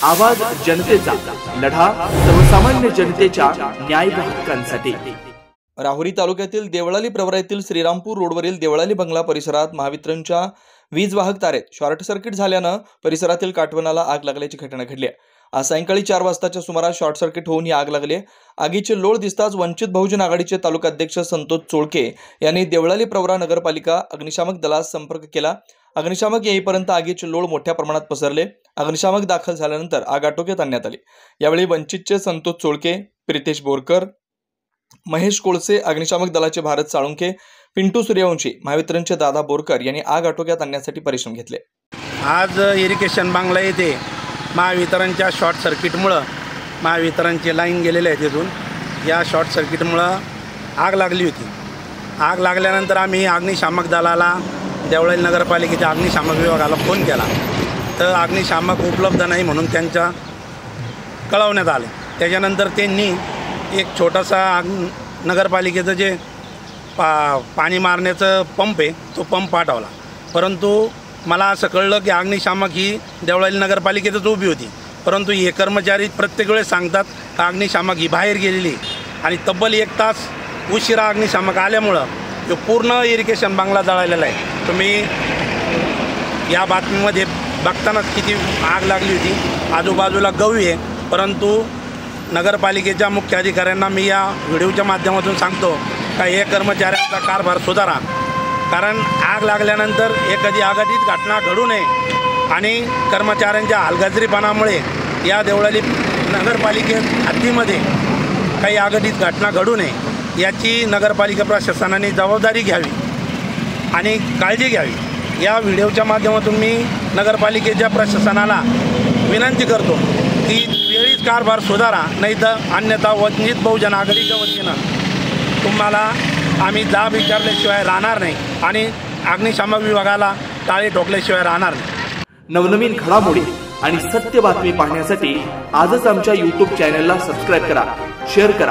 आवाज जनतेचा, लढा सर्वसामान्य जनतेच्या न्याय व हक्कांसाठी। राहुरी तालुक्यातील देवळाली प्रवरा येथील श्रीरामपूर रोडवरील देवळाली बंगला परिसरात महावितरणच्या वीज वाहक तारेत शॉर्ट सर्किट झाल्याने परिसरातील काटवनाला आग लागल्याची घटना घडली। आज सायंकाळी 4 वाजताच्या सुमारास शॉर्ट सर्किट होऊन ही आग लागली। आगीचे लोळ दिसताच वंचित बहुजन आघाडीचे तालुकाध्यक्ष संतोष चोळके यांनी देवळाली प्रवरा नगरपालिका अग्निशामक दलास संपर्क केला। अग्निशामक येईपर्यंत आगीचे लोळ मोठ्या प्रमाणात पसरले। अग्निशामक दाखल झाल्यानंतर आग आटोक्यात आणण्यात आली। यावेळी वंचितचे संतोष चोळके, प्रितेश बोरकर, महेश कोळसे, अग्निशामक दलाचे भारत साळुंखे, पिंटू सूर्यवंशी, महावितरणचे दादा बोरकर यांनी आग आटोक्यात आणण्यासाठी परिश्रम घेतले। आज इरिगेशन बांगला येथे महावितरणच्या शॉर्ट सर्किटमुळे महावितरणचे लाईन गेलेले आहेत। तिथून या शॉर्ट सर्किटमुळे आग लागली होती। आग लागल्यानंतर आम्ही अग्निशामक दलाला, देवळाली नगरपालिकेच्या अग्निशामक विभागाला फोन केला, तर अग्निशामक उपलब्ध नाही म्हणून त्यांच्या कळवण्यात आले। त्याच्यानंतर त्यांनी एक छोटासा नगरपालिकेचं जे पाणी मारण्याचं पंप आहे तो पंप पाठवला, परंतु मला असं कळलं की अग्निशामक ही देवळाली नगरपालिकेतच उभी होती, परंतु हे कर्मचारी प्रत्येक वेळेस सांगतात की अग्निशामक ही बाहेर गेलेली आणि तब्बल 1 तास उशिरा अग्निशामक आल्यामुळं तो पूर्ण इरिगेशन बांगला जळालेला आहे। तुम्ही या बातमीमध्ये बघतानाच किती आग लागली होती। आजूबाजूला गवू आहे, परंतु नगरपालिकेच्या मुख्य अधिकाऱ्यांना मी या व्हिडिओच्या माध्यमातून सांगतो का हे कर्मचाऱ्यांचा कारभार सुधारा, कारण आग लागल्यानंतर एखादी आघाडीत घटना घडू नये आणि कर्मचाऱ्यांच्या हलगर्जीपणामुळे या देवळाली नगरपालिकेत हद्दीमध्ये काही आघाडीत घटना घडू नये याची नगरपालिका प्रशासनाने जबाबदारी घ्यावी आणि काळजी घ्यावी। या व्हिडिओच्या माध्यमातून मी नगरपालिकेच्या प्रशासनाला विनंती करतो की वेळीच कारभार सुधारा, नाही तर अन्यथा वंचित बहुजन आघाडीच्या वतीनं तुम्हाला आम्ही जाब विचारल्याशिवाय राहणार नाही आणि अग्निशामक विभागाला टाळे ठोकल्याशिवाय राहणार नाही। नवनवीन घडामोडी आणि सत्य बातमी पाहण्यासाठी आजच आमच्या YouTube चॅनलला सबस्क्राइब करा, शेअर करा।